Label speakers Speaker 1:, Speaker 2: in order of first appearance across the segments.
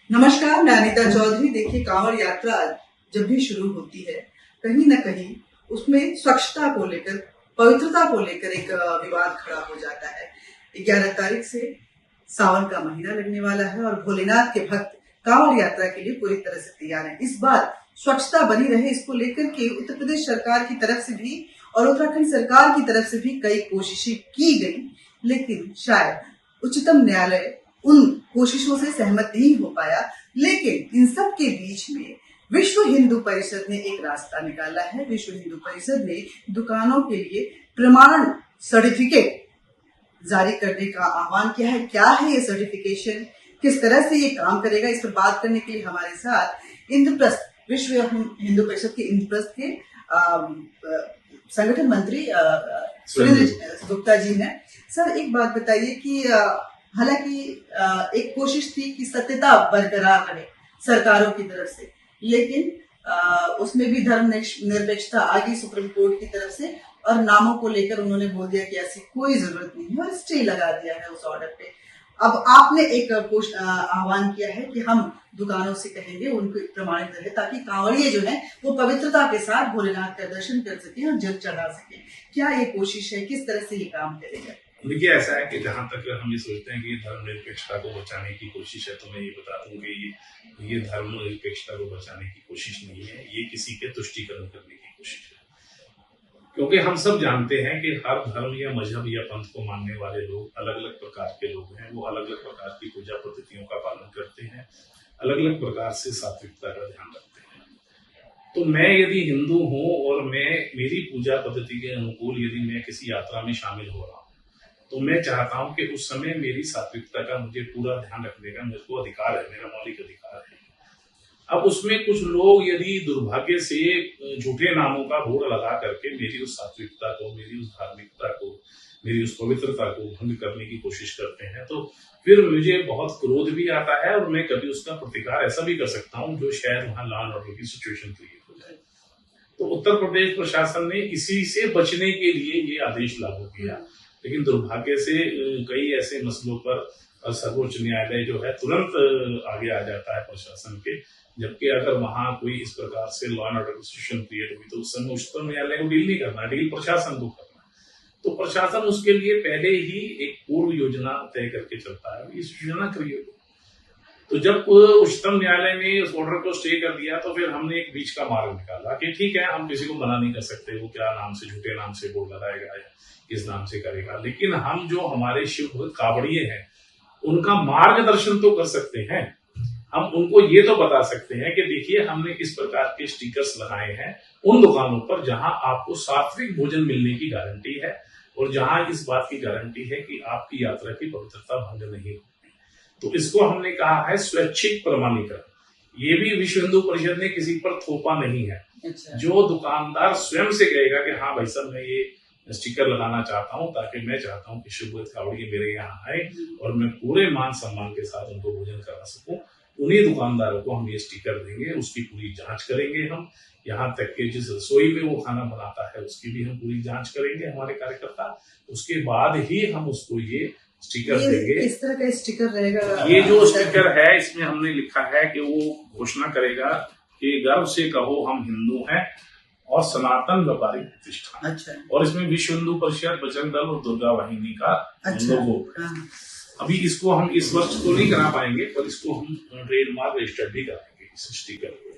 Speaker 1: नमस्कार, मैं अनीता चौधरी। देखिए, कांवड़ यात्रा जब भी शुरू होती है, कहीं ना कहीं उसमें स्वच्छता को लेकर, पवित्रता को लेकर एक विवाद खड़ा हो जाता है। 11 तारीख से सावन का महीना लगने वाला है और भोलेनाथ के भक्त कांवड़ यात्रा के लिए पूरी तरह से तैयार हैं। इस बार स्वच्छता बनी रहे, इसको लेकर के उत्तर प्रदेश सरकार की तरफ से भी और उत्तराखंड सरकार की तरफ से भी कई कोशिशें की गई, लेकिन शायद उच्चतम न्यायालय उन कोशिशों से सहमत नहीं हो पाया। लेकिन इन सब के बीच में विश्व हिंदू परिषद ने एक रास्ता निकाला है। विश्व हिंदू परिषद ने दुकानों के लिए प्रमाण सर्टिफिकेट जारी करने का आह्वान किया है। क्या है ये सर्टिफिकेशन, किस तरह से ये काम करेगा, इस पर बात करने के लिए हमारे साथ इंद्रप्रस्थ, विश्व हिंदू परिषद के इंद्रप्रस्थ के संगठन मंत्री सुरेंद्र गुप्ता जी हैं। सर, एक बात बताइए कि हालांकि एक कोशिश थी कि सत्यता बरकरार रहे सरकारों की तरफ से, लेकिन उसमें भी धर्म निरपेक्षता आ गई सुप्रीम कोर्ट की तरफ से और नामों को लेकर उन्होंने बोल दिया कि ऐसी कोई जरूरत नहीं है और स्टे लगा दिया है उस ऑर्डर पे। अब आपने एक आह्वान किया है कि हम दुकानों से कहेंगे उनको प्रमाणित रहे, ताकि कांवड़िए जो है वो पवित्रता के साथ भोलेनाथ का दर्शन कर सके और जल चढ़ा सके। क्या ये कोशिश है, किस तरह से ये काम करेगा?
Speaker 2: देखिए, ऐसा है कि जहां तक हम ये सोचते हैं कि धर्मनिरपेक्षता को बचाने की कोशिश है, तो मैं ये बता दूं कि ये धर्मनिरपेक्षता को बचाने की कोशिश नहीं है, ये किसी के तुष्टीकरण करने की कोशिश है। क्योंकि हम सब जानते हैं कि हर धर्म या मजहब या पंथ को मानने वाले लोग अलग अलग प्रकार के लोग हैं। वो अलग अलग प्रकार की पूजा पद्धतियों का पालन करते हैं, अलग अलग प्रकार से सात्विकता का ध्यान रखते हैं। तो मैं यदि हिंदू हूं और मेरी पूजा पद्धति के अनुकूल यदि मैं किसी यात्रा में शामिल हो रहा हूँ, तो मैं चाहता हूं कि उस समय मेरी सात्विकता का मुझे पूरा ध्यान रखने का मुझको अधिकार है, मेरा मौलिक अधिकार है। अब उसमें कुछ लोग यदि दुर्भाग्य से झूठे नामों का बोर्ड लगा करके मेरी उस सात्विकता को, मेरी उस धार्मिकता को, मेरी उस पवित्रता को भंग करने की कोशिश करते हैं, तो फिर मुझे बहुत क्रोध भी आता है और मैं कभी उसका प्रतिकार ऐसा भी कर सकता हूँ जो शायद वहां लॉ एंड ऑर्डर की सिचुएशन क्रिएट हो जाए। तो उत्तर प्रदेश प्रशासन ने इसी से बचने के लिए ये आदेश लागू किया, लेकिन दुर्भाग्य से कई ऐसे मसलों पर सर्वोच्च न्यायालय जो है तुरंत आगे आ जाता है प्रशासन के, जबकि अगर वहां कोई इस प्रकार से law and order situation create हुई तो उस समय उच्चतम न्यायालय को डील नहीं करना, डील प्रशासन को करना। तो प्रशासन उसके लिए पहले ही एक पूर्व योजना तय करके चलता है, इस योजना क्रिएट। तो जब उच्चतम न्यायालय ने उस ऑर्डर को स्टे कर दिया तो फिर हमने एक बीच का मार्ग निकाला कि ठीक है, हम किसी को मना नहीं कर सकते वो क्या नाम से, झूठे नाम से बोर्ड लगाएगा या किस नाम से करेगा, लेकिन हम जो हमारे शिव भक्त कावड़िए हैं उनका मार्गदर्शन तो कर सकते हैं। हम उनको ये तो बता सकते हैं कि देखिए, हमने किस प्रकार के स्टिकर्स लगाए हैं उन दुकानों पर जहां आपको सात्विक भोजन मिलने की गारंटी है और जहां इस बात की गारंटी है कि आपकी यात्रा की पवित्रता भंग नहीं होगी। तो इसको हमने कहा है स्वैच्छिक प्रमाणीकरण। ये भी विश्व हिंदू परिषद ने किसी पर थोपा नहीं है। जो दुकानदार स्वयं से कहेगा कि हाँ भाई साहब, मैं ये स्टिकर लगाना चाहता हूँ ताकि मैं चाहता हूँ कि शिव भक्त कावड़िए मेरे यहाँ आए और मैं पूरे मान सम्मान के साथ उनको भोजन करा सकूं, उन्हीं दुकानदारों को हम ये स्टिकर देंगे। उसकी पूरी जांच करेंगे हम, यहाँ तक कि जिस रसोई में वो खाना बनाता है उसकी भी हम पूरी जांच करेंगे हमारे कार्यकर्ता। उसके बाद ही हम उसको ये स्टिकर देंगे।
Speaker 1: इस तरह का स्टिकर रहेगा।
Speaker 2: ये जो स्टिकर है इसमें हमने लिखा है कि वो घोषणा करेगा कि गर्व से कहो हम हिंदू हैं और सनातन व्यापारिक प्रतिष्ठान।
Speaker 1: अच्छा।
Speaker 2: और इसमें विश्व हिंदू परिषद, बजरंग दल और दुर्गा वाहिनी का लोगो। अभी इसको हम इस वर्ष तो नहीं करा पाएंगे, पर इसको हम ट्रेडमार्क रजिस्टर्ड भी कराएंगे इस स्टिकर को,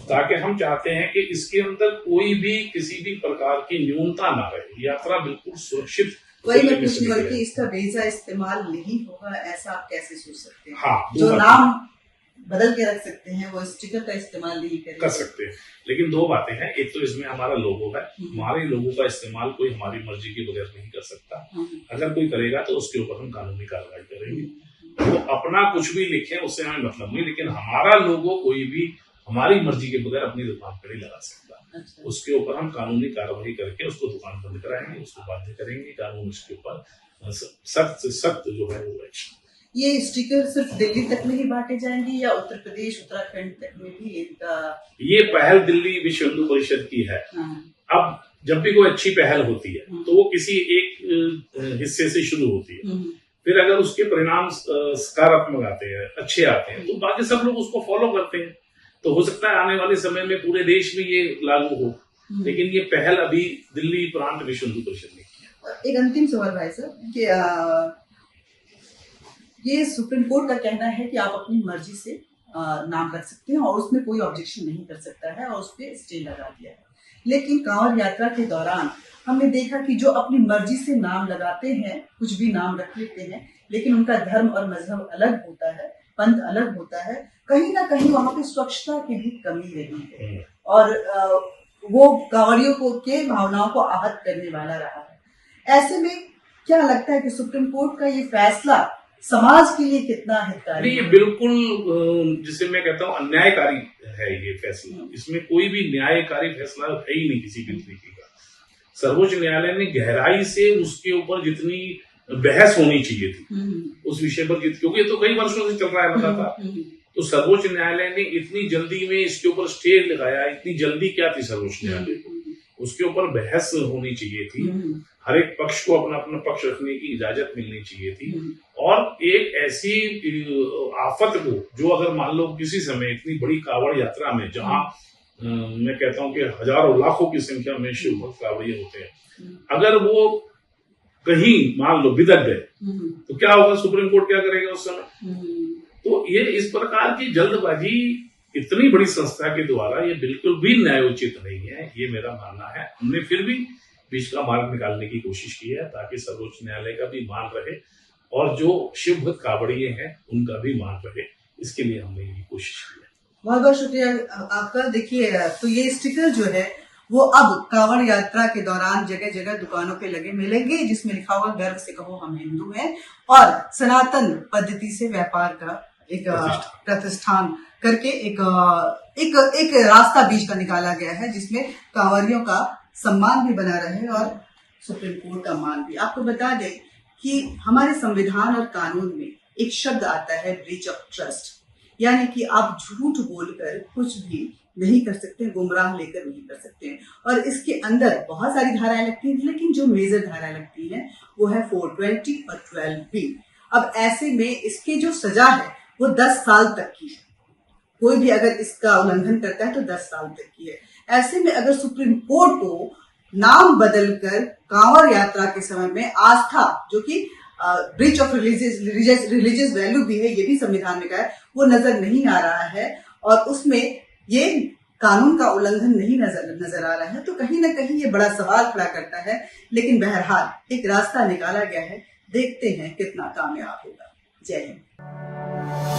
Speaker 2: ताकि हम चाहते हैं कि इसके अंदर कोई भी किसी भी प्रकार की न्यूनता ना रहे, यात्रा बिल्कुल सुरक्षित।
Speaker 1: वही मैं पूछने वाली थी, इसका बेजा इस्तेमाल नहीं होगा ऐसा आप कैसे सोच सकते हैं?
Speaker 2: हाँ,
Speaker 1: जो नाम बदल के रख सकते हैं वो स्टिकर का इस्तेमाल नहीं
Speaker 2: कर सकते हैं। लेकिन दो बातें हैं, एक तो इसमें हमारा लोगो है, हमारे लोगो का इस्तेमाल कोई हमारी मर्जी के बगैर नहीं कर सकता। अगर कोई करेगा तो उसके ऊपर हम कानूनी कार्रवाई करेंगे। तो अपना कुछ भी लिखे उससे हमें मतलब नहीं, लेकिन हमारा लोगो कोई भी हमारी मर्जी के बगैर अपनी दुकान पर नहीं लगा सकता। उसके ऊपर हम कानूनी कार्रवाई करके उसको दुकान बंद कराएंगे, उसको बाध्य करेंगे। कानून उसके ऊपर सख्त से सख्त जो है वो एक्शन।
Speaker 1: ये स्टिकर सिर्फ दिल्ली तक में ही बांटे जाएंगे या उत्तर प्रदेश, उत्तराखंड तक में भी इनका?
Speaker 2: ये पहल दिल्ली विश्व हिंदू परिषद की है। अब जब भी कोई अच्छी पहल होती है तो वो किसी एक हिस्से से शुरू होती है, फिर अगर उसके परिणाम सकारात्मक आते हैं, अच्छे आते हैं, तो बाकी सब लोग उसको फॉलो करते हैं। तो हो सकता है आने वाले समय में पूरे देश में ये लागू हो, लेकिन ये पहल अभी दिल्ली प्रांत विश्व हिंदू परिषद ने किया।
Speaker 1: एक अंतिम सवाल भाई साहब कि ये सुप्रीम कोर्ट का कहना है कि आप अपनी मर्जी से नाम रख सकते हैं और उसमें कोई ऑब्जेक्शन नहीं कर सकता है और उस पर स्टे लगा दिया है। लेकिन कांवड़ यात्रा के दौरान हमने देखा कि जो अपनी मर्जी से नाम लगाते हैं, कुछ भी नाम रख लेते हैं, लेकिन उनका धर्म और मजहब अलग होता है, पंथ अलग होता है, कहीं ना कहीं वहां पे स्वच्छता की भी कमी रही है और वो कांवड़ियों को के भावनाओं को आहत करने वाला रहा है। ऐसे में क्या लगता है कि सुप्रीम कोर्ट का ये फैसला समाज के लिए कितना हितकारी?
Speaker 2: ये बिल्कुल जिसे मैं कहता हूँ अन्यायकारी है ये फैसला। इसमें कोई भी न्यायकारी फैसला है ही नहीं किसी भी तरीके का। सर्वोच्च न्यायालय ने गहराई से उसके ऊपर जितनी बहस होनी चाहिए थी उस विषय पर, क्योंकि ये तो कई वर्षों से चल रहा है लगातार, तो सर्वोच्च न्यायालय ने इतनी जल्दी में इसके ऊपर स्टे लगाया। इतनी जल्दी क्या थी सर्वोच्च न्यायालय को? उसके ऊपर बहस होनी चाहिए थी, हर एक पक्ष को अपना अपना पक्ष रखने की इजाजत मिलनी चाहिए थी। और एक ऐसी आफत को जो अगर मान लो किसी समय इतनी बड़ी कांवड़ यात्रा में, जहां मैं कहता हूं कि हजारों लाखों की संख्या में शिव भक्त कांवड़िए होते हैं, अगर वो कहीं मान लो बिदक गए तो क्या होगा? सुप्रीम कोर्ट क्या करेगा उस समय? तो ये इस प्रकार की जल्दबाजी इतनी बड़ी संस्था के द्वारा ये बिल्कुल भी न्यायोचित नहीं है, ये मेरा मानना है। हमने फिर भी बीच का मार्ग निकालने की कोशिश की है ताकि सर्वोच्च न्यायालय का भी मान रहे और जो शिव भक्त कांवड़िए हैं उनका भी मान रहे। इसके लिए हमने ये कोशिश की है।
Speaker 1: बहुत बहुत शुक्रिया आपका। देखिए, तो ये स्टिकर जो है वो अब कांवड़ यात्रा के दौरान जगह जगह दुकानों पे लगे मिलेंगे, जिसमें लिखा होगा गर्व से कहो हम हिंदू हैं और सनातन पद्धति से व्यापार का एक प्रतिष्ठान करके एक रास्ता बीच का निकाला गया है, जिसमें कांवड़ियों का सम्मान भी बना रहे और सुप्रीम कोर्ट का मान भी। आपको बता दें कि हमारे संविधान और कानून में एक शब्द आता है ब्रीच ऑफ ट्रस्ट, यानी कि आप झूठ बोलकर कुछ भी नहीं कर सकते, गुमराह लेकर नहीं कर सकते हैं। और इसके अंदर बहुत सारी धाराएं लगती हैं, लेकिन जो मेजर धाराएं लगती हैं वो है 420 और 12B। अब ऐसे में इसकी जो सजा है वो 10 साल तक की है। कोई भी अगर इसका उल्लंघन करता है तो 10 साल तक की है। ऐसे में अगर सुप्रीम कोर्ट को नाम बदलकर कांवड़ यात्रा के समय में आस्था, जो कि ब्रीच ऑफ रिलीजियस वैल्यू भी है, ये भी संविधान में कहा है, वो नजर नहीं आ रहा है और उसमें ये कानून का उल्लंघन नहीं नजर आ रहा है, तो कहीं ना कहीं ये बड़ा सवाल खड़ा करता है। लेकिन बहरहाल एक रास्ता निकाला गया है, देखते हैं कितना कामयाब होगा। जय हिंद।